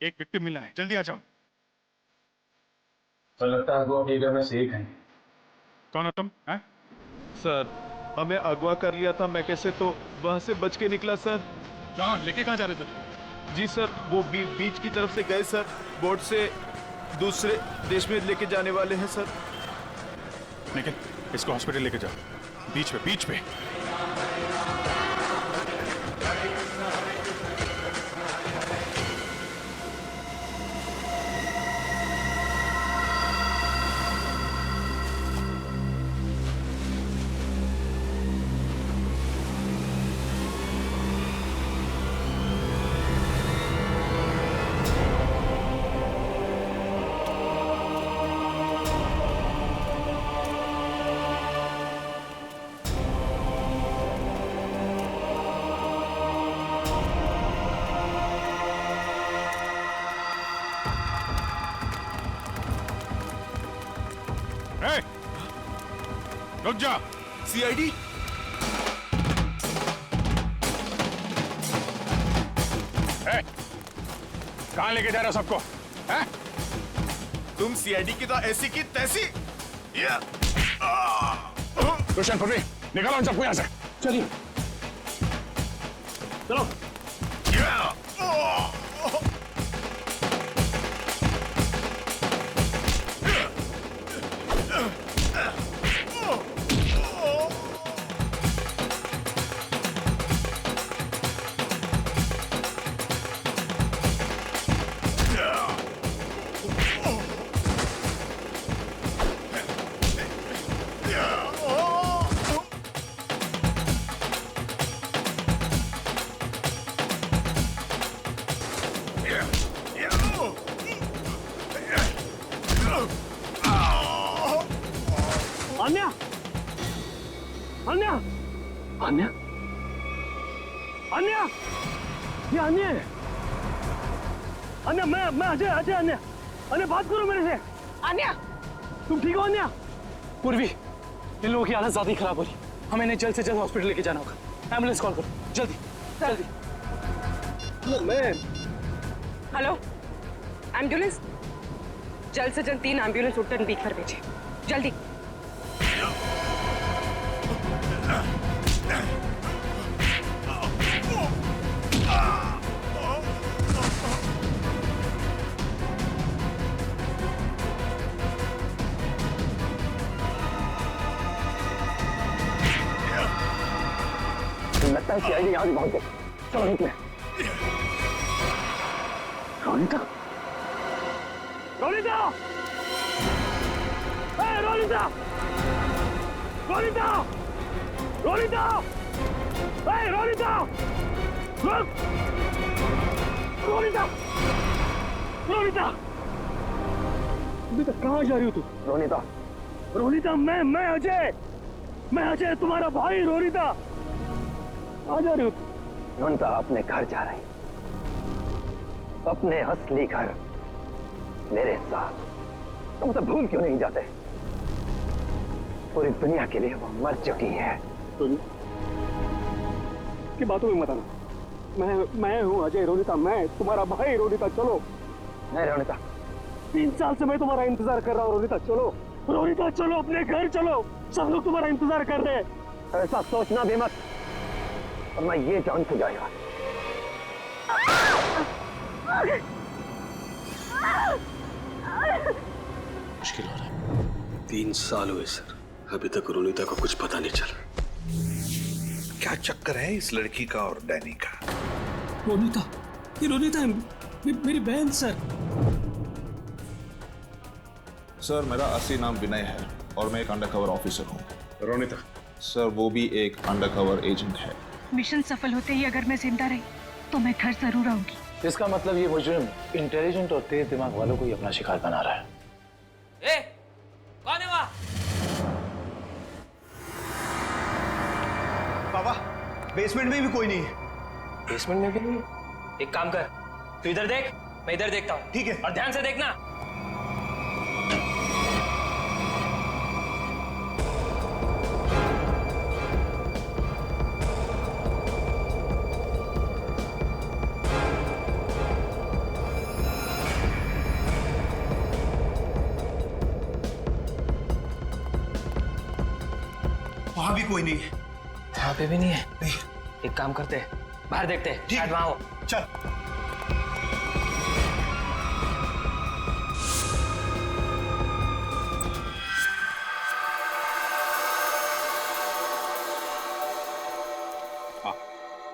एक विक्टिम मिला है, जल्दी आ जाओ। तो लगता है वो एरिया में सेफ है। कौन हो तुम? हैं? सर, हमें अगवा कर लिया था मैं कैसे तो वहां से बच के निकला सर। कहाँ लेके कहाँ जा रहे थे? जी सर, वो बीच की तरफ से गए सर, बोट से दूसरे देश में लेके जाने वाले हैं सर। लेकिन इसको हॉस्पिटल लेके जाओ, बीच पे बीच पे। ए, रुक जा। सीआईडी? कहाँ लेके जा रहे हो सबको? हैं? तुम सीआईडी की तो ऐसी की तैसी। रोशन, पृथ्वी, निकालो इन सबको यहाँ से। चलिए चलो। अन्या, अन्या, अन्या, अन्या, ये अन्य है। अन्या, मैं अजय, अजय अन्या। अन्या, बात करो मेरे से। अन्या, तुम ठीक हो अन्या? पूर्वी, इन लोगों की हालत ज्यादा ही खराब हो रही। हमें इन्हें जल्द से जल्द हॉस्पिटल लेके जाना होगा। एम्बुलेंस कॉल करो जल्दी जल्दी। मैं हेलो, एम्बुलेंस, जल्द से जल्द 3 एम्बुलेंस उत्तर बीच पर भेजिए, जल्दी। लगता है सीआईडी यहाँ भी पहुंच गई। चलो निकले। रोनिता, रोनिता, रोनिता, रोनिता, रोनिता, रोनिता, रुक, रोनिता, रोनिता, बेटा कहाँ जा रही हो तू? रोनिता, रोनिता, मैं अजय तुम्हारा भाई। रोनिता, आ जा रही हो? रोनिता अपने घर जा रही, अपने असली घर, मेरे साथ। तुम तो भूल क्यों नहीं जाते? पूरी दुनिया के लिए वो मर चुकी है। की बातों में मत आना। मैं हूँ अजय। रोनिता, मैं तुम्हारा भाई। रोनिता चलो। नहीं रोनिता, 3 साल से मैं तुम्हारा इंतजार कर रहा हूँ। रोनिता चलो, रोनिता चलो, अपने घर चलो। सब लोग तुम्हारा इंतजार कर रहे हैं। ऐसा सोचना भी मत, और मैं ये जान से जाएगा। मुश्किल हो रहा है। 3 साल हुए सर, अभी तक रोनिता को कुछ पता नहीं चला। क्या चक्कर है इस लड़की का और डैनी का? रोनिता, ये रोनिता है, मेरी बहन सर। सर मेरा असली नाम विनय है और मैं एक अंडरकवर ऑफिसर हूँ। रोनिता, सर वो भी एक अंडरकवर एजेंट है। मिशन सफल होते ही अगर मैं जिंदा रही तो मैं घर जरूर आऊंगी। इसका मतलब ये मुजरिम इंटेलिजेंट और तेज दिमाग वालों को ही अपना शिकार बना रहा है। ए, कौन है वहाँ? बाबा, बेसमेंट में भी कोई नहीं है। बेसमेंट में भी नहीं? एक काम कर, तू इधर देख, मैं इधर देखता हूँ। ठीक है। और ध्यान से देखना। वहां भी कोई नहीं है। वहां पे भी नहीं है? नहीं। एक काम करते हैं, बाहर देखते हैं, शायद वहां हो। चल।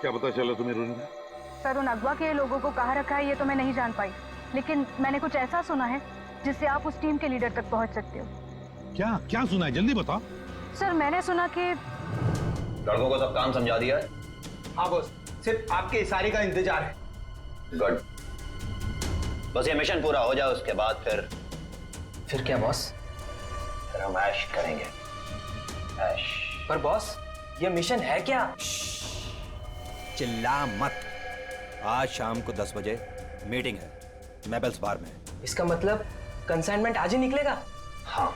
क्या पता चला तुम्हें रोनिता? सर, उन अगवा के लोगों को कहाँ रखा है ये तो मैं नहीं जान पाई, लेकिन मैंने कुछ ऐसा सुना है जिससे आप उस टीम के लीडर तक पहुंच सकते हो। क्या क्या सुना है, जल्दी बताओ। सर, मैंने सुना कि लड़कों को सब काम समझा दिया है। हाँ बॉस, सिर्फ आपके इशारे का इंतजार है। गुड। बस ये मिशन पूरा हो जाए, उसके बाद फिर क्या बॉस? फिर हम ऐश करेंगे। ऐश। पर बॉस, ये मिशन है क्या? चिल्ला मत। आज शाम को 10 बजे मीटिंग है मेबल्स बार में। इसका मतलब कंसाइनमेंट आज ही निकलेगा? हाँ,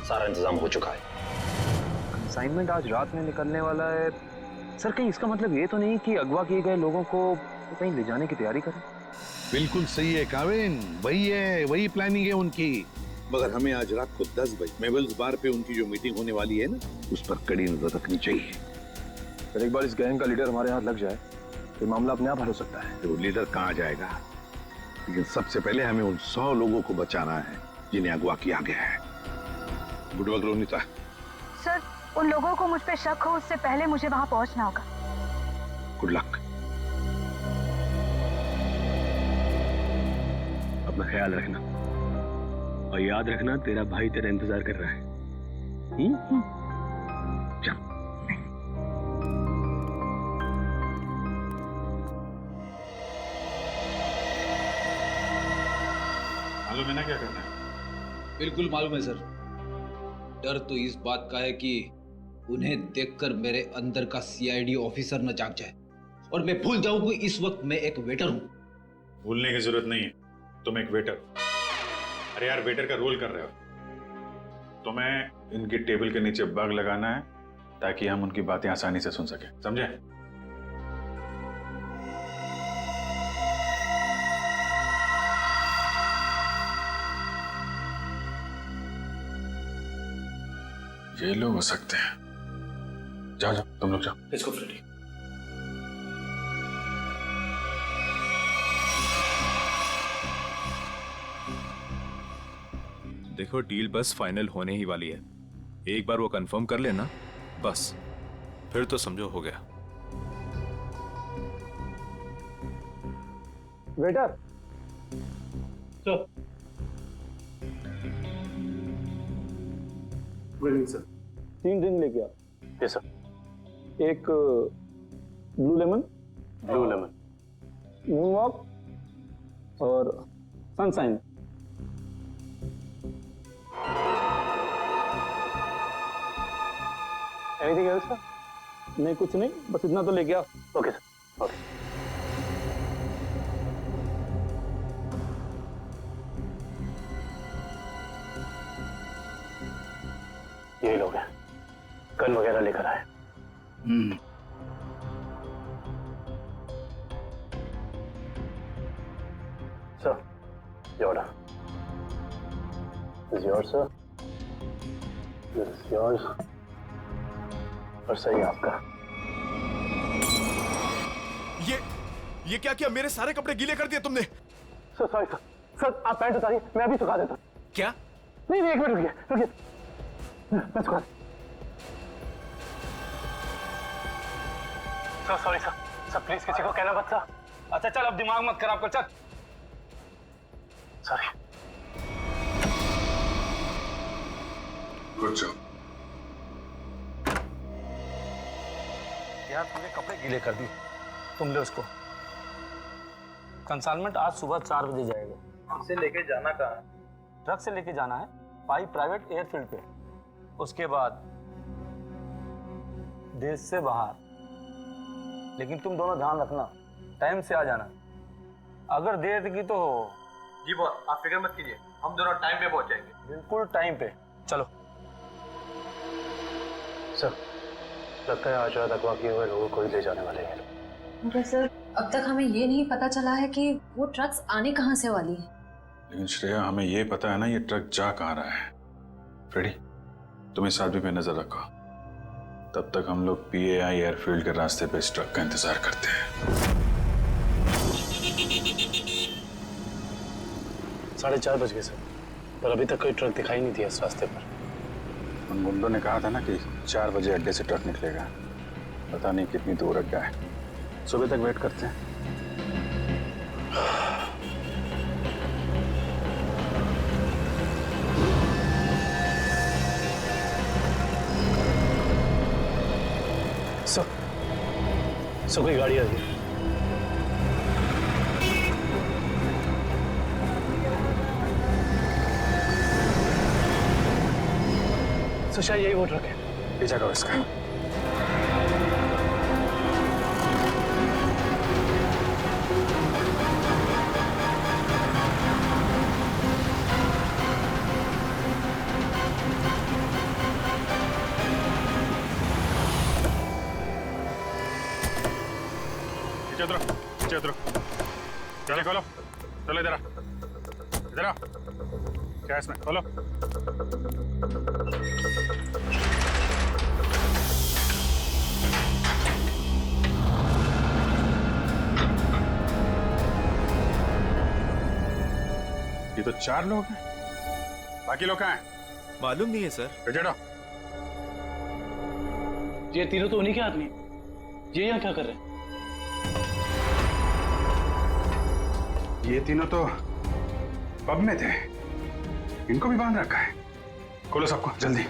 सारा इंतजाम हो चुका है। कंसाइनमेंट आज रात में निकलने वाला है। सर, कहीं इसका मतलब ये तो नहीं कि अगवा किए गए लोगों को कहीं ले जाने की तैयारी करें? बिल्कुल सही है काविन, वही है, वही प्लानिंग है उनकी। मगर हमें आज रात को 10 बजे मेबल्स बार पे उनकी जो मीटिंग होने वाली है ना, उस पर कड़ी नजर रखनी चाहिए। सर, एक बार इस गैंग का लीडर हमारे हाथ लग जाए तो मामला अपने आप हल हो सकता है। तो लीडर कहाँ जाएगा, लेकिन सबसे पहले हमें उन 100 लोगों को बचाना है जिन्हें अगवा किया गया है। Good work Ronita. सर, उन लोगों को मुझ पे शक हो उससे पहले मुझे वहां पहुंचना होगा। Good luck. अपना ख्याल रखना और याद रखना, तेरा भाई तेरा इंतजार कर रहा है। चल। मालूम है ना क्या करना है? बिल्कुल मालूम है सर। डर तो इस बात का है कि उन्हें देखकर मेरे अंदर का सीआईडी ऑफिसर न जाग जाए और मैं भूल जाऊं कि इस वक्त मैं एक वेटर हूं। भूलने की जरूरत नहीं है, तुम एक वेटर। अरे यार, वेटर का रोल कर रहे हो। तुम्हें इनकी टेबल के नीचे बग लगाना है ताकि हम उनकी बातें आसानी से सुन सके, समझे? ये लोग हो सकते हैं। जाओ जाओ, तुम लोग जाओ। Let's go Freddy. देखो, डील बस फाइनल होने ही वाली है। एक बार वो कंफर्म कर लेना, बस फिर तो समझो हो गया। Waiter, sir. Waiting sir. 3 drink लेके आ। Yes sir. एक ब्लू लेमन, मून वॉक और सनशाइन। Anything else sir? नहीं, कुछ नहीं, बस इतना तो लेके आओ। Okay sir, okay. ये लोग हैं, गन वगैरह लेकर आए। सर, ये order. This is yours, sir. This is yours. और सही आपका। ये क्या किया? मेरे सारे कपड़े गीले कर दिए तुमने। Sir, sorry sir. सर, आप पैंट उतारिए, मैं अभी सुखा देता हूँ। क्या? नहीं, एक मिनट रुकिए। मैं सुखा। Sir, sorry sir. Sir, please किसी को कहना मत सर। अच्छा चल, अब दिमाग मत खराब कर, चल। सॉरी। Good job. यार, तुमने कपड़े गीले कर दिए। तुम ले उसको। कंसाइनमेंट आज सुबह 4 बजे जाएगा। इसे लेके जाना कहाँ है? ट्रक से लेके जाना है पाई प्राइवेट एयरफील्ड पे। उसके बाद देश से बाहर। लेकिन तुम दोनों ध्यान रखना, टाइम से आ जाना। अगर देर की तो जी बॉस, आप फिक्र मत कीजिए, हम दोनों टाइम पे पहुंचेंगे। बिल्कुल टाइम पे। चलो। सर, लगता है आज रात अगवा किए हुए लोगों को ही ले जाने वाले हैं। मगर सर, अब तक हमें ये नहीं पता चला है कि वो ट्रक्स आने कहाँ से वाली है। लेकिन श्रेया, हमें ये पता है ना ये ट्रक जा कहाँ रहा है। फ्रेडी, तुम इस आदमी पे नजर रखो। तब तक हम लोग PAI एयरफील्ड के रास्ते पे इस ट्रक का इंतजार करते हैं। 4:30 बज गए सर, पर अभी तक कोई ट्रक दिखाई नहीं दिया इस रास्ते पर। उन गुंडों ने कहा था ना कि 4 बजे अड्डे से ट्रक निकलेगा। पता नहीं कितनी दूर अड्डा है। सुबह तक वेट करते हैं। सर कोई गाड़ी आ गई। सर शायद यही वो ट्रक है। पीछा करो इसका। नीचे उतरो। चलो खोलो। चलो इधर आ। क्या है इसमें? खोलो। ये तो 4 लोग हैं। बाकी लोग कहाँ हैं? मालूम नहीं है सर। चढ़ो। ये तीनों तो उन्हीं के आदमी। ये यहाँ क्या कर रहे हैं? ये तीनों तो पब में थे। इनको भी बांध रखा है। खोलो सबको जल्दी।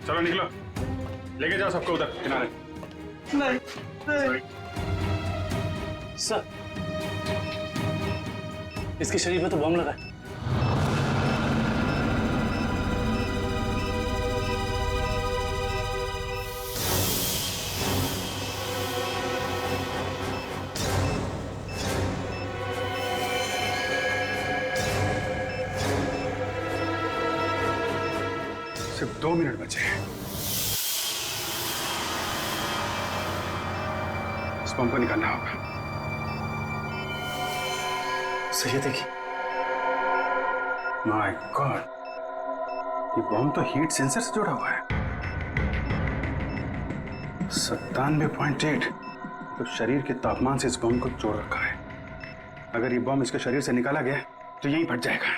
चलो निकलो, लेके जाओ सबको उधर किनारे। नहीं। सर इसके शरीर में तो बम लगा है। सिर्फ 2 मिनट बचे हैं। इस बम को निकालना होगा। सही देखिए। माय गॉड, ये बम तो हीट सेंसर से जुड़ा हुआ है। 97.8 तो शरीर के तापमान से इस बम को जोड़ रखा है। अगर ये बम इसके शरीर से निकाला गया तो यहीं फट जाएगा।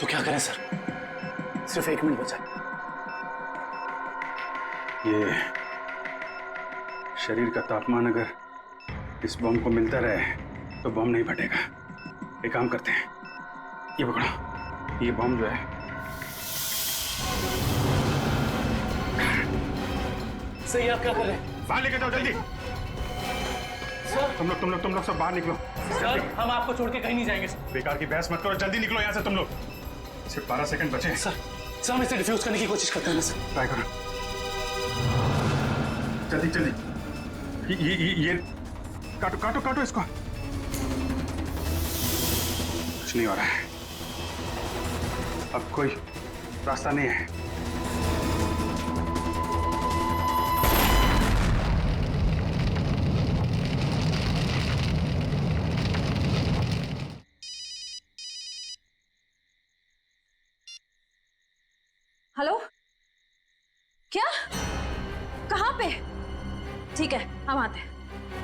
तो क्या करें सर? सिर्फ 1 मिनट बचा। ये शरीर का तापमान अगर इस बम को मिलता रहे तो बम नहीं फटेगा। एक काम करते हैं, ये पकड़ो। ये बम जो है सही, आप क्या कर रहे हैं? बाहर लेके जाओ जल्दी। सर तुम लोग सब बाहर निकलो। सर हम आपको छोड़ के कहीं नहीं जाएंगे। बेकार की बहस मत करो, जल्दी निकलो यहाँ से तुम लोग। सिर्फ 12 सेकंड बचे हैं। सर हम इसे डिफ्यूज करने की कोशिश करते हैं ना सर। ट्राई करो जल्दी। ये काटो इसको। कुछ नहीं हो रहा है। अब कोई रास्ता नहीं है। हेलो, क्या? कहाँ पे? ठीक है, हम आते हैं।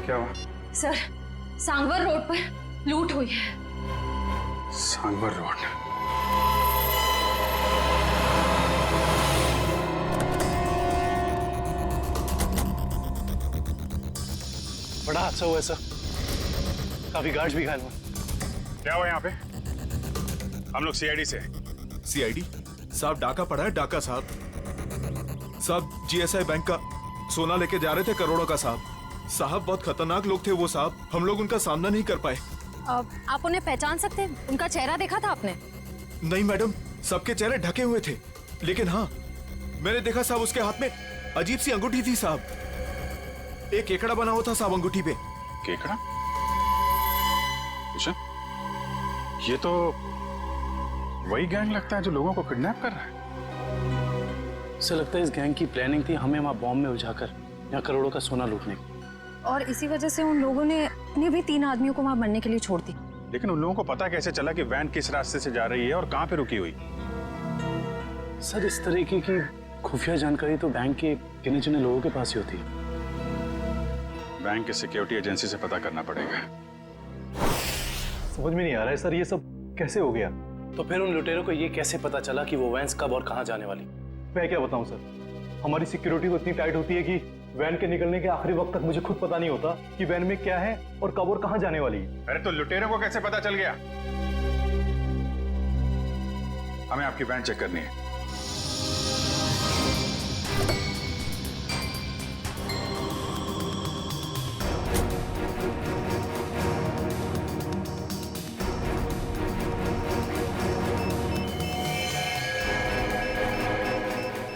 क्या हुआ? सर, सांगवर रोड पर लूट हुई है। सांगवर रोड? बड़ा हादसा हुआ है सर। काफी गार्ड्स भी घायल हुए। क्या हुआ यहाँ पे? हम लोग CID से। CID साहब, डाका पड़ा है। डाका साहब GSI बैंक का सोना लेके जा रहे थे, करोड़ों का साहब बहुत खतरनाक लोग थे वो साहब। हम लोग उनका सामना नहीं कर पाए। आप उन्हें पहचान सकते हैं? उनका चेहरा देखा था आपने? नहीं मैडम, सबके चेहरे ढके हुए थे, लेकिन हाँ मैंने देखा साहब उसके हाथ में अजीब सी अंगूठी थी साहब। एक केकड़ा बना हुआ था साहब अंगूठी पे। केकड़ा? अच्छा, ये तो वही गैंग लगता है जो लोगों को किडनैप कर रहा है। सर लगता है इस गैंग की प्लानिंग थी हमें वहाँ बॉम्ब में उलझाकर यहाँ करोड़ों का सोना लूटने की। और इसी वजह से उन लोगों ने भी 3 आदमियों को वहाँ मरने के लिए छोड़ दी। लेकिन उन लोगों को पता कैसे चला कि वैन किस रास्ते से जा रही है और कहां पे रुकी हुई? सर, इस तरीके की खुफिया जानकारी तो बैंक के गिने चुने लोगों के पास ही होती है। बैंक के सिक्योरिटी एजेंसी से पता करना पड़ेगा। समझ में नहीं आ रहा है सर, ये सब कैसे हो गया? तो फिर उन लुटेरों को ये कैसे पता चला कि वो वैन कब और कहां जाने वाली? मैं क्या बताऊं सर, हमारी सिक्योरिटी तो इतनी टाइट होती है कि वैन के निकलने के आखिरी वक्त तक मुझे खुद पता नहीं होता कि वैन में क्या है और कब और कहां जाने वाली है। अरे तो लुटेरों को कैसे पता चल गया? हमें आपकी वैन चेक करनी है।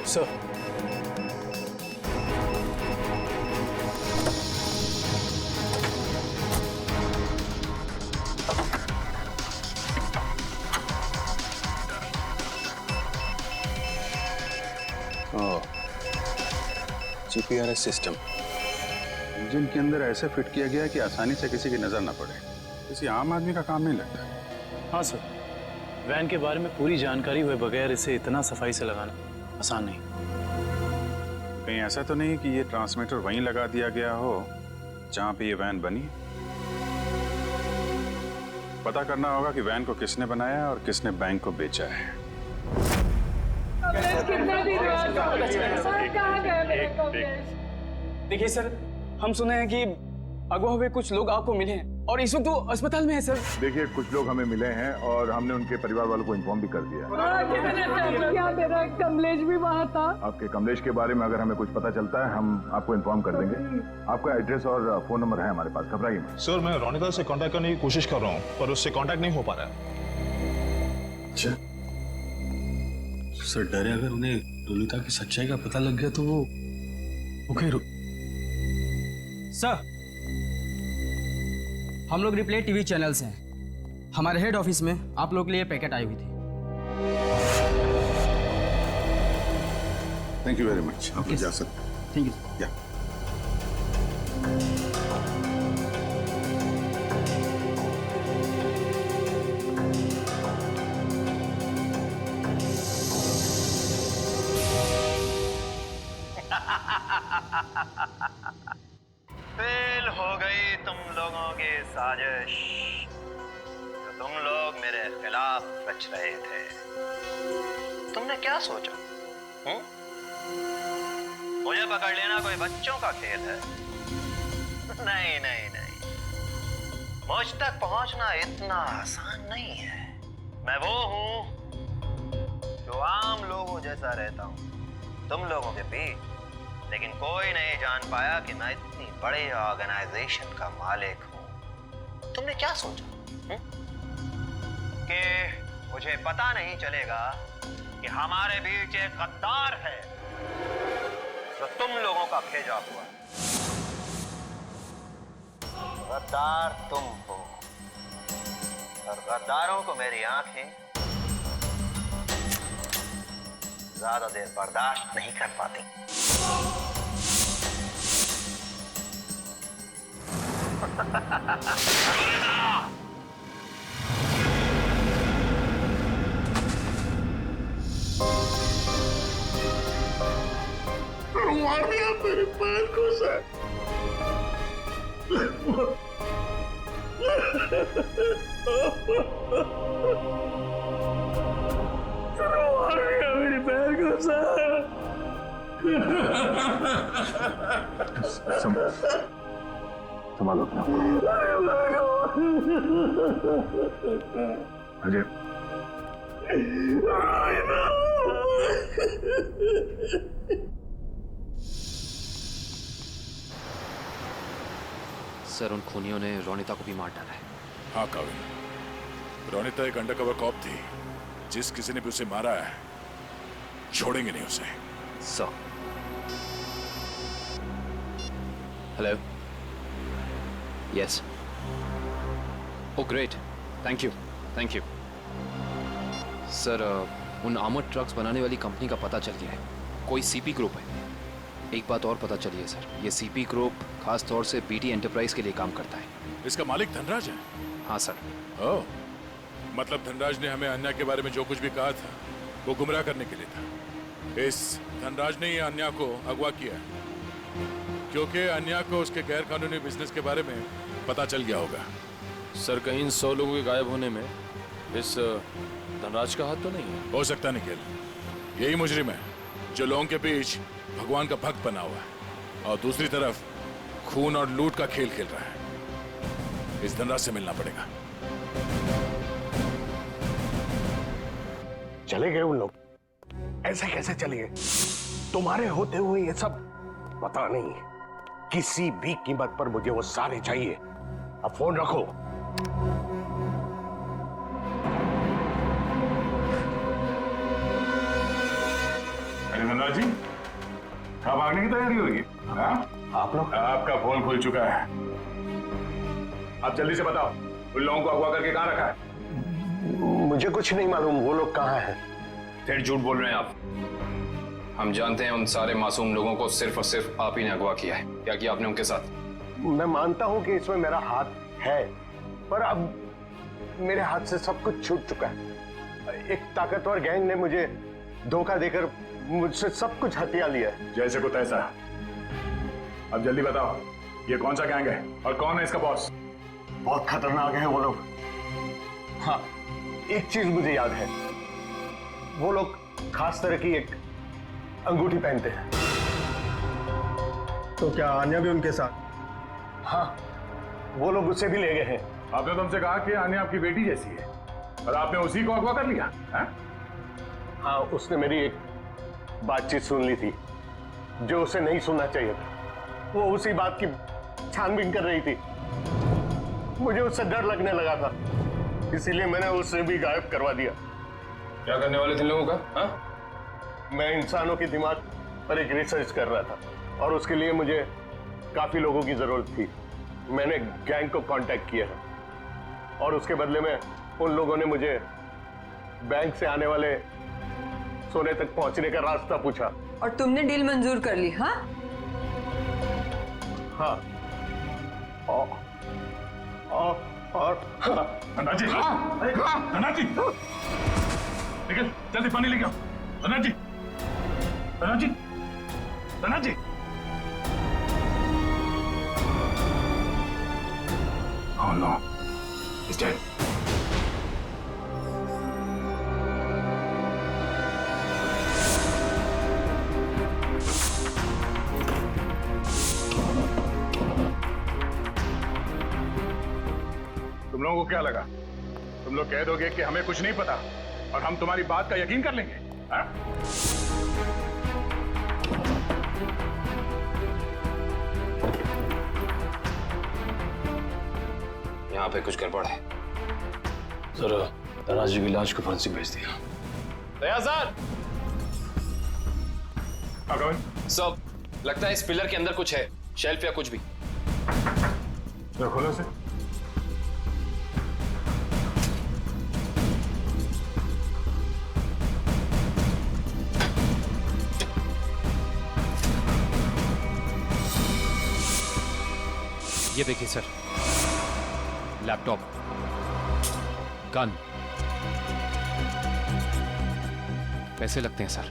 सर, जीपीआरएस सिस्टम इंजन के अंदर ऐसे फिट किया गया है कि आसानी से किसी की नजर ना पड़े। किसी आम आदमी का काम नहीं लगता। हाँ सर, वैन के बारे में पूरी जानकारी हुए बगैर इसे इतना सफाई से लगाना आसान नहीं। कहीं ऐसा तो नहीं कि ये ट्रांसमीटर वहीं लगा दिया गया हो जहां पे ये वैन बनी? पता करना होगा कि वैन को किसने बनाया और किसने बैंक को बेचा है। देखिए सर, हम सुने हैं कि अगवा हुए कुछ लोग आपको मिले हैं और इस वक्त वो अस्पताल में है सर। देखिए, कुछ लोग हमें मिले हैं और हमने उनके परिवार वालों को इन्फॉर्म भी कर दिया। क्या मेरा कमलेश भी वहाँ था? आपके कमलेश के बारे में अगर हमें कुछ पता चलता है हम आपको इन्फॉर्म कर देंगे। आपका एड्रेस और फोन नंबर है हमारे पास, घबराइए मत। सर, मैं रोनिता से कांटेक्ट करने की कोशिश कर रहा हूँ पर उससे कांटेक्ट नहीं हो पा रहा है। अच्छा सर, डर है अगर उन्हें रोनिता की सच्चाई का पता लग गया तो वो फिर। सर, हम लोग रिप्ले टीवी चैनल से हैं। हमारे हेड ऑफिस में आप लोगों के लिए पैकेट आई हुई थी। Thank you very much. आप जा सकते हैं। Thank you. फेल हो गई तुम लोगों की साजिश जो तुम लोग मेरे खिलाफ रच रहे थे। तुमने क्या सोचा? मुझे पकड़ लेना कोई बच्चों का खेल है? नहीं नहीं नहीं, मुझ तक पहुंचना इतना आसान नहीं है। मैं वो हूं जो आम लोगों जैसा रहता हूं तुम लोगों के बीच, लेकिन कोई नहीं जान पाया कि मैं इतनी बड़े ऑर्गेनाइजेशन का मालिक हूं। तुमने क्या सोचा कि मुझे पता नहीं चलेगा कि हमारे बीच एक गद्दार है जो तुम लोगों का भेजा हुआ? गद्दार तुम हो और गद्दारों को मेरी आंखें ज्यादा देर बर्दाश्त नहीं कर पाती। मार दिया मेरे पैर को सर। मार दिया मेरे पैर को सर। संभालो अपना। अजय, सर, उन खूनियों ने रोनिता को भी मार डाला है। हाँ काविन, रोनिता एक अंडरकवर कॉप थी। जिस किसी ने भी उसे मारा है छोड़ेंगे नहीं उसे। Sir, hello, yes, oh great, thank you thank you. Sir, उन आर्मर्ड ट्रक्स बनाने वाली कंपनी का पता चल गया है। कोई सीपी ग्रुप है। एक बात और पता चली है सर, ये सीपी ग्रुप खास तौर से बीटी एंटरप्राइज के लिए काम करता है। इसका मालिक धनराज है? हाँ सर। ओह, मतलब धनराज ने हमें अन्या के बारे में जो कुछ भी कहा था वो गुमराह करने के लिए था। इस धनराज ने ही अन्या को अगवा किया है क्योंकि अन्या को उसके गैर कानूनी बिजनेस के बारे में पता चल गया होगा। सर कहीं इन 100 लोगों के गायब होने में इस धनराज का हाथ तो नहीं है? हो सकता निखिल, यही मुजरिम है जो लोगों के बीच भगवान का भक्त बना हुआ है और दूसरी तरफ खून और लूट का खेल खेल रहा है। इस धनराज से मिलना पड़ेगा। चले गए उन लोग? ऐसे कैसे चले गए? तुम्हारे होते हुए ये सब पता नहीं। किसी भी कीमत पर मुझे वो सारे चाहिए। अब फोन रखो। अरे धनराज जी, कहाँ भागने की तैयारी होगी? आप लोग? आपका फोन खुल चुका है। आप जल्दी से बताओ, उन लोगों को अगवा करके कहाँ रखा है? मुझे कुछ नहीं मालूम वो लोग कहाँ हैं। फिर झूठ बोल रहे हैं आप। हम जानते हैं उन सारे मासूम लोगों को सिर्फ और सिर्फ आप ही ने अगवा किया है। क्या किया आपने उनके साथ? मैं मानता हूं कि इसमें मेरा हाथ है, पर अब मेरे हाथ से सब कुछ छूट चुका है। एक ताकतवर गैंग ने मुझे धोखा देकर मुझसे सब कुछ हथिया लिया है। जैसे को तैसा। अब जल्दी बताओ, ये कौन सा गैंग है और कौन है इसका बॉस? बहुत खतरनाक है वो लोग। हाँ, एक चीज मुझे याद है, वो लोग खास तरह की एक अंगूठी पहनते हैं। तो क्या आन्या भी उनके साथ? हाँ, वो लोग उससे भी ले गए हैं। आपने तुमसे कहा कि आन्या आपकी बेटी जैसी है और आपने उसी को अगवा कर लिया है? हाँ, उसने मेरी एक बातचीत सुन ली थी जो उसे नहीं सुनना चाहिए था। वो उसी बात की छानबीन कर रही थी। मुझे उससे डर लगने लगा था, इसीलिए मैंने उससे भी गायब करवा दिया। क्या करने वाले थे लोगों का? हाँ? मैं इंसानों के दिमाग पर एक रिसर्च कर रहा था और उसके लिए मुझे काफी लोगों की जरूरत थी। मैंने गैंग को कांटेक्ट किया है और उसके बदले में उन लोगों ने मुझे बैंक से आने वाले सोने तक पहुंचने का रास्ता पूछा। और तुमने डील मंजूर कर ली? हाँ हाँ। और धनराज जी, धनराज जी, निकल जल्दी पानी लेके आओ। धनराज जी, धनराज जी, धनराज जी। Oh no, he's dead. तुम लोगों को क्या लगा? तुम लोग कह दोगे कि हमें कुछ नहीं पता और हम तुम्हारी बात का यकीन कर लेंगे? हाँ? यहाँ पे कुछ गड़बड़ है। जरा धनराज जी की लाश को फांसी भेज दिया। दया सर, सब लगता है इस पिलर के अंदर कुछ है, शेल्फ या कुछ भी। खोलो से। ये देखिए सर, लैपटॉप, गन, पैसे लगते हैं सर।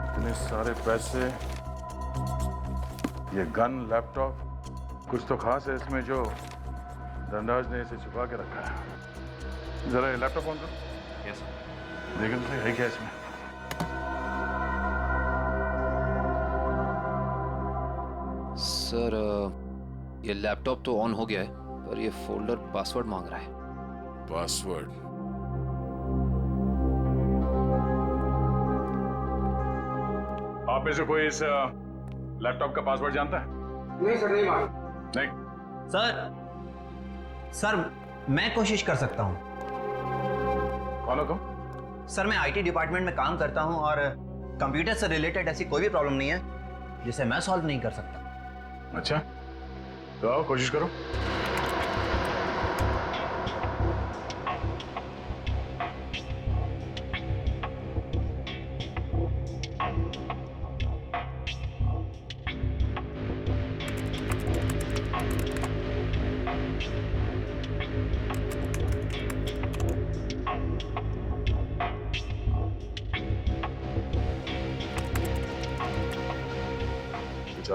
इतने सारे पैसे, ये गन, लैपटॉप, कुछ तो खास है इसमें जो धनराज ने इसे छुपा के रखा है। जरा ये लैपटॉप ऑन करो। Yes sir. देखो तो है क्या इसमें? सर ये लैपटॉप तो ऑन हो गया है, पर ये फोल्डर पासवर्ड मांग रहा है। पासवर्ड? आप में से कोई इस लैपटॉप का पासवर्ड जानता है? नहीं सर, नहीं मालूम। नहीं सर मैं कोशिश कर सकता हूँ। कौन हो तुम? सर मैं आईटी डिपार्टमेंट में काम करता हूँ और कंप्यूटर से रिलेटेड ऐसी कोई भी प्रॉब्लम नहीं है जिसे मैं सॉल्व नहीं कर सकता। अच्छा, तो आओ कोशिश करो।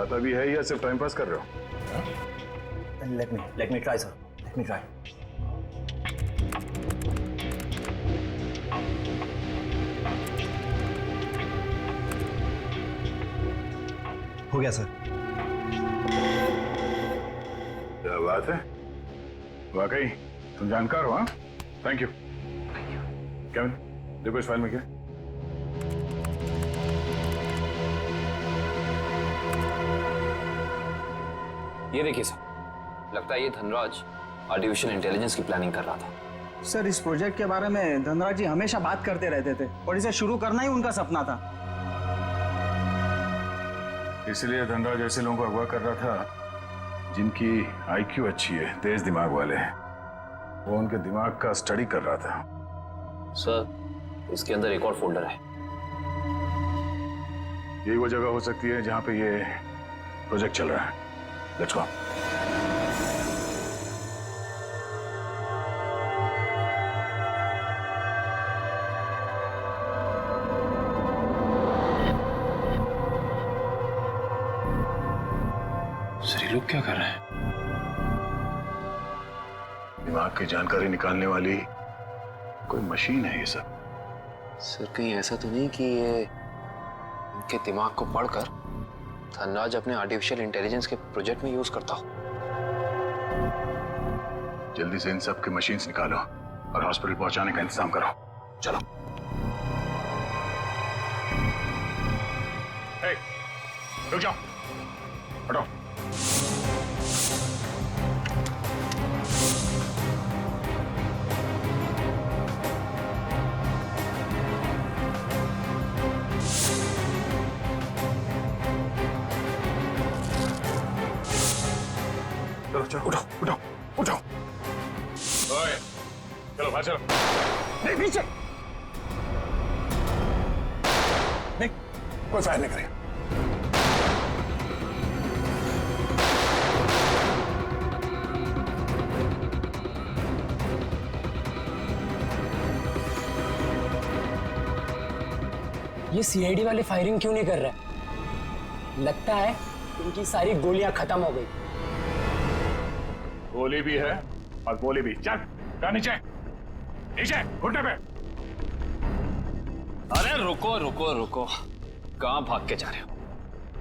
आता भी है या सिर्फ टाइम पास कर रहे हो? Let me try sir, let me try. हो गया सर। क्या बात है, वाकई तुम जानकार हो। हाँ, थैंक यू। केविन, देखो इस फाइल में क्या है? ये देखिए सर, लगता है ये धनराज आर्टिफिशियल इंटेलिजेंस की प्लानिंग कर रहा था। सर इस प्रोजेक्ट के बारे में धनराज जी हमेशा बात करते रहते थे और इसे शुरू करना ही उनका सपना था। इसलिए धनराज ऐसे लोगों को अगवा कर रहा था जिनकी आईक्यू अच्छी है, तेज दिमाग वाले हैं। वो उनके दिमाग का स्टडी कर रहा था। सर इसके अंदर एक और फोल्डर है। यही वो जगह हो सकती है जहां पे ये प्रोजेक्ट चल रहा है। Let's go. सर ये लोग क्या कर रहे हैं? दिमाग की जानकारी निकालने वाली कोई मशीन है ये सब। सर कहीं ऐसा तो नहीं कि ये इनके दिमाग को पढ़कर धनराज अपने आर्टिफिशियल इंटेलिजेंस के प्रोजेक्ट में यूज करता हो? जल्दी से इन सब के मशीन्स निकालो और हॉस्पिटल पहुंचाने का इंतजाम करो। चलो। हे, रुक जाओ, हटो। चलो चलो, उठो उठो उठो। ओए, चलो बाहर चलो। नहीं पीछे नहीं, कोई फायर नहीं करेगा। ये सीआईडी वाले फायरिंग क्यों नहीं कर रहे? लगता है इनकी सारी गोलियां खत्म हो गई। गोली भी है और गोली भी। चल नीचे नीचे, घुटने पे। अरे रुको रुको रुको, कहाँ भाग के जा रहे हो?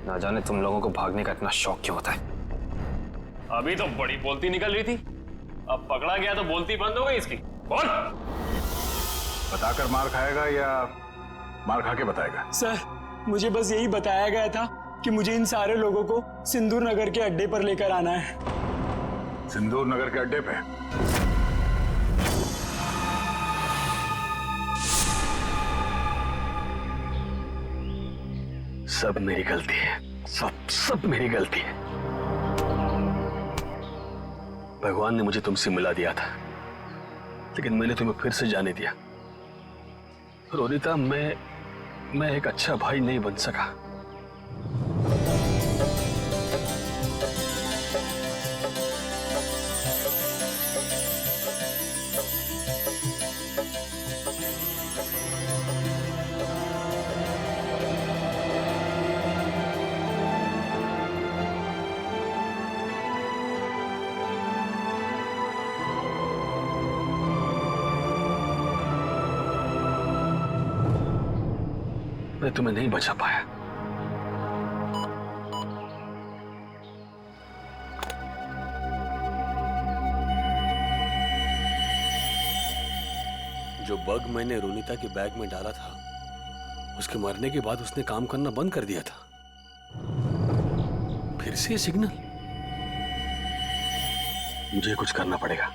ना जाने तुम लोगों को भागने का इतना शौक क्यों होता है। अभी तो बड़ी बोलती निकल रही थी, अब पकड़ा गया तो बोलती बंद हो गई इसकी। बोल। बताकर मार खाएगा या मार खा के बताएगा? सर मुझे बस यही बताया गया था कि मुझे इन सारे लोगों को सिंदूर नगर के अड्डे पर लेकर आना है। सिंदूर नगर के अड्डे पे? सब मेरी गलती है, सब मेरी गलती है। भगवान ने मुझे तुमसे मिला दिया था, लेकिन मैंने तुम्हें फिर से जाने दिया। रोनिता, मैं एक अच्छा भाई नहीं बन सका। मैं तुम्हें नहीं बचा पाया। जो बग मैंने रोनिता के बैग में डाला था, उसके मरने के बाद उसने काम करना बंद कर दिया था। फिर से सिग्नल। मुझे कुछ करना पड़ेगा।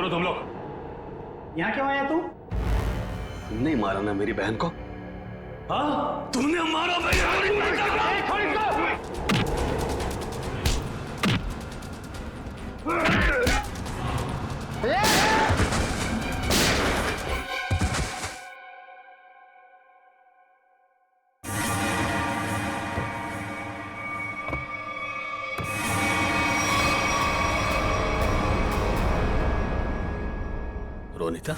हो तुम लोग? यहाँ क्यों आया तू? तुमने मारा ना मेरी बहन को? हाँ, तुमने मारा मेरी रोनिता,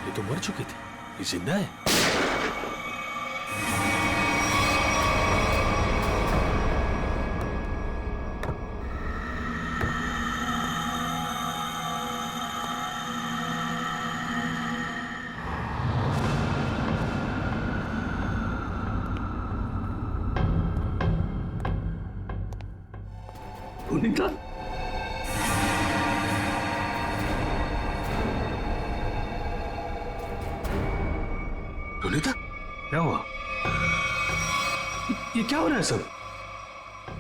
ये तो मर चुकी थी, ये जिंदा है। रोनिता, रोनिता, क्या हुआ? ये क्या हो रहा है सब?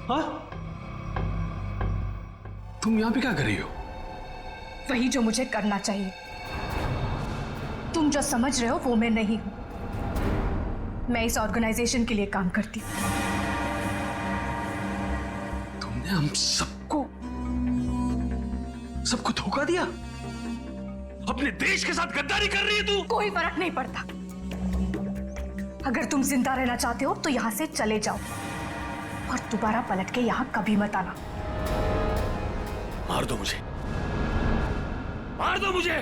हाँ? तुम यहां पे क्या कर रही हो? वही जो मुझे करना चाहिए। तुम जो समझ रहे हो वो मैं नहीं हूं। मैं इस ऑर्गेनाइजेशन के लिए काम करती हूँ। तुमने हम सबको धोखा दिया? अपने देश के साथ गद्दारी कर रही है तू? कोई फर्क नहीं पड़ता। अगर तुम जिंदा रहना चाहते हो तो यहां से चले जाओ और दोबारा पलट के यहां कभी मत आना। मार दो मुझे, मार दो मुझे।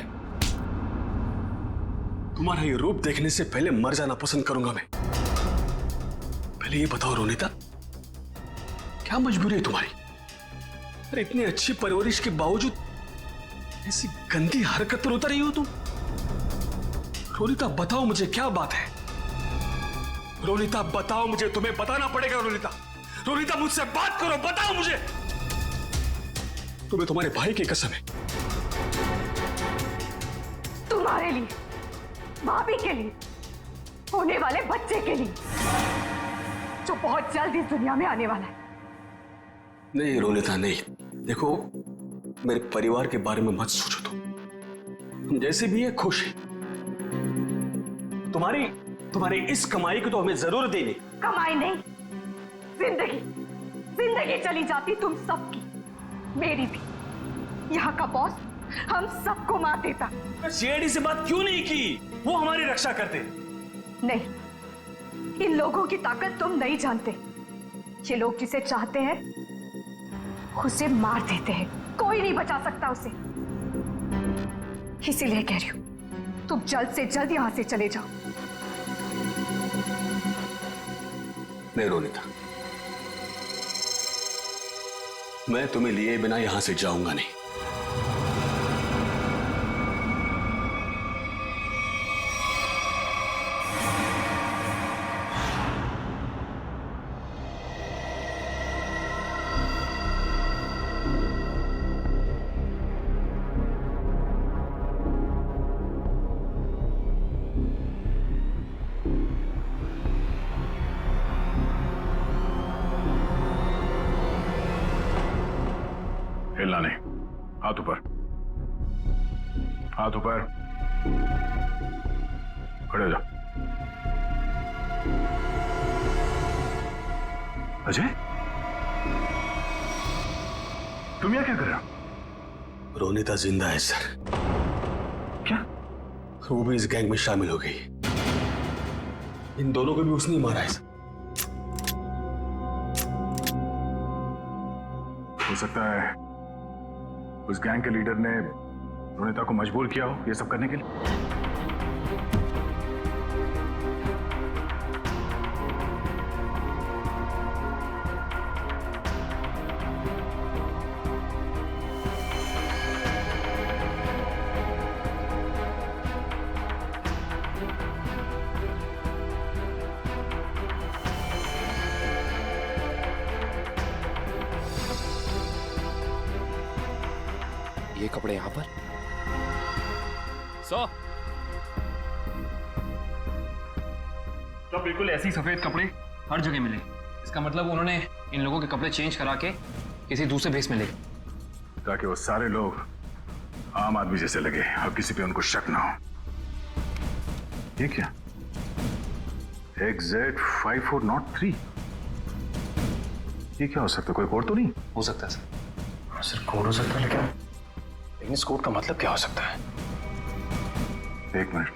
तुम्हारा ये रूप देखने से पहले मर जाना पसंद करूंगा मैं। पहले ये बताओ रोनिता, क्या मजबूरी है तुम्हारी? अरे इतनी अच्छी परवरिश के बावजूद ऐसी गंदी हरकत पर उतर रही हो तुम? रोनिता बताओ मुझे, क्या बात है? रोनिता बताओ मुझे, तुम्हें बताना पड़ेगा। रोनिता, रोनिता मुझसे बात करो, बताओ मुझे। तुम्हें तुम्हारे भाई की कसम है। तुम्हारे लिए, भाभी के लिए, होने वाले बच्चे के लिए जो बहुत जल्द इस दुनिया में आने वाला है। नहीं रोनिता नहीं, देखो मेरे परिवार के बारे में मत सोचो। तुम जैसे भी है खुश है। तुम्हारी इस कमाई को तो हमें जरूर देनी। कमाई नहीं, जिंदगी चली जाती तुम सबकी, मेरी भी। यहाँ का बॉस हम सबको मार देता। सीआईडी से बात क्यों नहीं की? वो हमारी रक्षा करते। नहीं, इन लोगों की ताकत तुम नहीं जानते। ये लोग जिसे चाहते हैं उसे मार देते हैं, कोई नहीं बचा सकता उसे। इसीलिए कह रही हूं, तुम जल्द से जल्द यहां से चले जाओ। नहीं रोनिता, मैं तुम्हें लिए बिना यहां से जाऊंगा नहीं। हिलना नहीं, हाथ ऊपर, हाथ ऊपर, खड़े हो जाओ। अजय, तुम यहाँ क्या कर रहे हो? रोनिता जिंदा है सर। क्या? वो भी इस गैंग में शामिल हो गई। इन दोनों को भी उसने ही मारा है सर। हो सकता है उस गैंग के लीडर ने रोनिता को मजबूर किया हो ये सब करने के लिए। ये कपड़े यहां पर तो बिल्कुल ऐसे ही सफेद कपड़े हर जगह मिले। इसका मतलब उन्होंने इन लोगों के कपड़े चेंज करा के किसी दूसरे भेस में ले, ताकि वो सारे लोग आम आदमी जैसे लगे और किसी पे उनको शक ना हो। ये क्या? XZ5403, ये क्या हो सकता है? कोई कोड तो नहीं हो सकता है सर। सर कोड हो सकता है, लेकिन इस कोड का मतलब क्या हो सकता है? एक मिनट,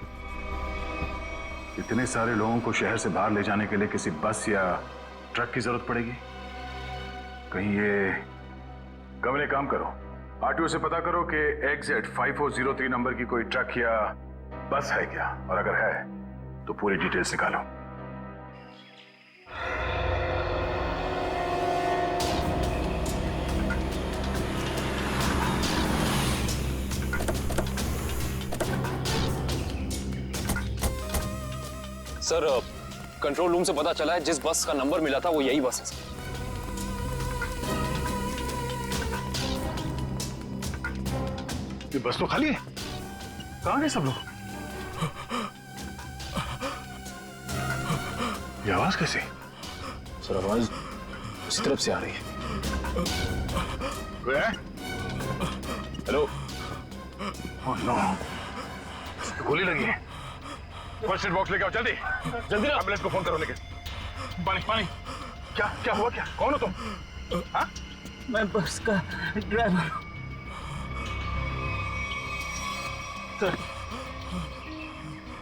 इतने सारे लोगों को शहर से बाहर ले जाने के लिए किसी बस या ट्रक की जरूरत पड़ेगी? कहीं ये कमले, काम करो, आरटीओ से पता करो कि XZ5403 नंबर की कोई ट्रक या बस है क्या, और अगर है तो पूरी डिटेल्स निकालो। सर कंट्रोल रूम से पता चला है जिस बस का नंबर मिला था वो यही बस है सर। ये बस तो खाली है, कहां गए सब लोग? ये आवाज कैसे? सर आवाज उस तरफ से आ रही है। हेलो। ओह नो, गोली लगी है। फर्स्ट एड बॉक्स लेके आओ, जल्दी जल्दी। एम्बुलेंस को फोन करो। लेके पानी पानी। क्या क्या हुआ? क्या, कौन हो तुम? हाँ? मैं बस का ड्राइवर हूं सर।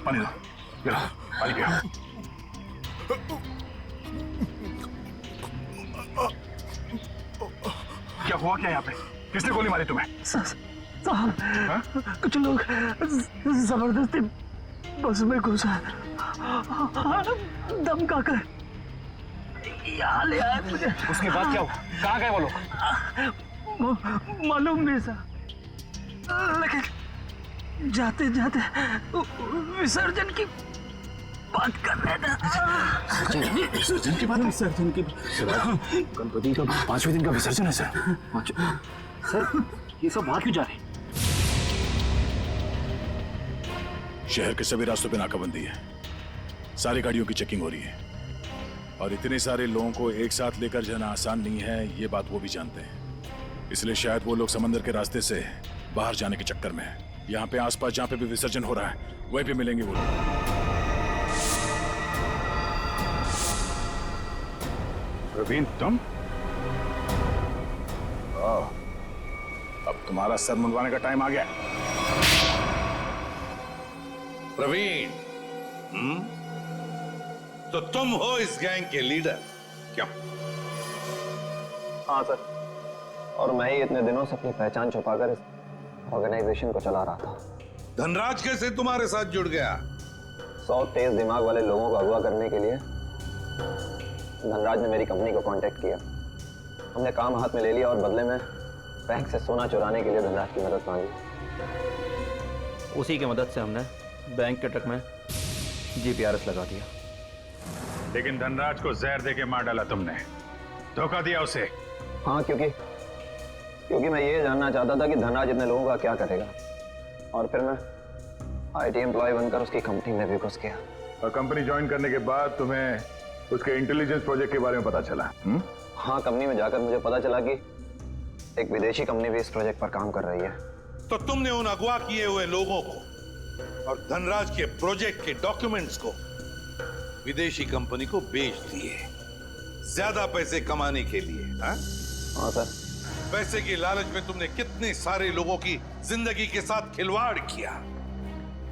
पानी दो, गिरा पानी पियो। क्या हुआ क्या यहाँ पे? किसने गोली मारी तुम्हें? साहब, कुछ लोग जबरदस्ती बस में घुसा, धमका कर यहाँ ले आए मुझे। उसके बाद क्या हुआ? कहाँ गए वो लोग? मालूम नहीं सर, लेकिन जाते जाते विसर्जन की बात कर रहे थे। विसर्जन की बात? विसर्जन की गणपति का 5वें दिन का विसर्जन है सर। सर ये सब वहां क्यों जा रहे हैं? शहर के सभी रास्तों पे नाकाबंदी है, सारी गाड़ियों की चेकिंग हो रही है, और इतने सारे लोगों को एक साथ लेकर जाना आसान नहीं है, ये बात वो भी जानते हैं। इसलिए शायद वो लोग समंदर के रास्ते से बाहर जाने के चक्कर में हैं। यहाँ पे आसपास जहाँ पे भी विसर्जन हो रहा है वहीं पे मिलेंगे वो लोग। प्रवीण, तुम? अब तुम्हारा सर मुंडवाने का टाइम आ गया। प्रवीण, तो तुम हो इस गैंग के लीडर? क्या? हाँ सर, और मैं ही इतने दिनों से अपनी पहचान छुपाकर इस ऑर्गेनाइजेशन को चला रहा था। धनराज कैसे तुम्हारे साथ जुड़ गया? 100 तेज दिमाग वाले लोगों को अगवा करने के लिए धनराज ने मेरी कंपनी को कांटेक्ट किया। हमने काम हाथ में ले लिया और बदले में बैंक से सोना चुराने के लिए धनराज की मदद मांगी। उसी की मदद से हमने बैंक के ट्रक में जीपीआरएस लगा दिया। लेकिन धनराज को जहर देके मार डाला तुमने, धोखा दिया उसे। हाँ, क्योंकि मैं ये जानना चाहता था कि धनराज इतने लोगों का क्या करेगा, और फिर मैं आईटी एम्प्लॉय बनकर उसकी कंपनी में भी घुस गया। और कंपनी ज्वाइन करने के बाद तुम्हें उसके इंटेलिजेंस प्रोजेक्ट के बारे में पता चला? हाँ, कंपनी में जाकर मुझे पता चला कि एक विदेशी कंपनी भी इस प्रोजेक्ट पर काम कर रही है। तो तुमने उन अगवा किए हुए लोगों को और धनराज के प्रोजेक्ट के डॉक्यूमेंट्स को विदेशी कंपनी को बेच दिए, ज्यादा पैसे कमाने के लिए। हाँ सर। पैसे की लालच में तुमने कितने सारे लोगों की जिंदगी के साथ खिलवाड़ किया,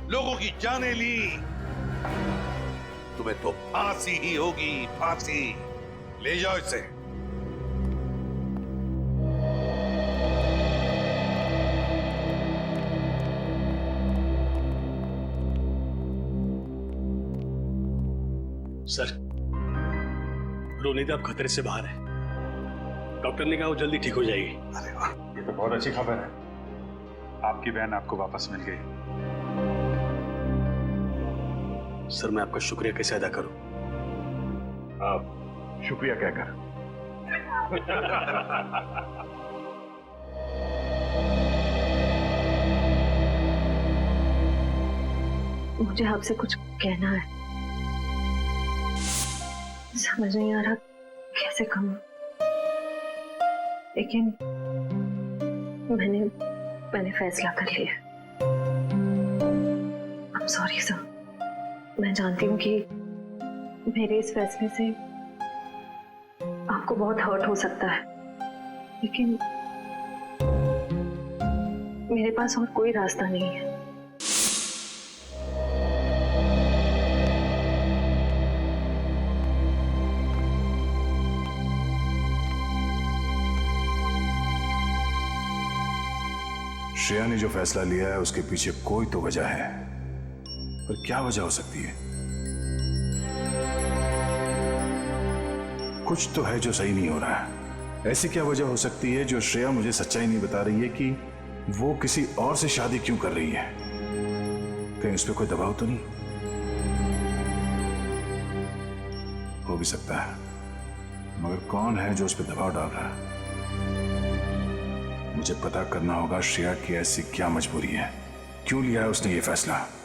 लोगों की जानें ली। तुम्हें तो फांसी ही होगी, फांसी। ले जाओ इसे। सर, रोनिता अब खतरे से बाहर है। डॉक्टर ने कहा वो जल्दी ठीक हो जाएगी। अरे वाह, ये तो बहुत अच्छी खबर है। आपकी बहन आपको वापस मिल गई। सर, मैं आपका शुक्रिया कैसे अदा करूं? आप शुक्रिया कहकर। मुझे आपसे कुछ कहना है, समझ नहीं आ रहा कैसे कहूं, लेकिन मैंने मैंने फैसला कर लिया। I'm sorry sir. मैं जानती हूँ कि मेरे इस फैसले से आपको बहुत हर्ट हो सकता है, लेकिन मेरे पास और कोई रास्ता नहीं है। श्रेया ने जो फैसला लिया है उसके पीछे कोई तो वजह है, पर क्या वजह हो सकती है? कुछ तो है जो सही नहीं हो रहा है। ऐसी क्या वजह हो सकती है जो श्रेया मुझे सच्चाई नहीं बता रही है कि वो किसी और से शादी क्यों कर रही है? कहीं उस पर कोई दबाव तो नहीं? हो भी सकता है, मगर कौन है जो उस पर दबाव डाल रहा है? मुझे पता करना होगा श्रेया की ऐसी क्या मजबूरी है, क्यों लिया है उसने ये फैसला।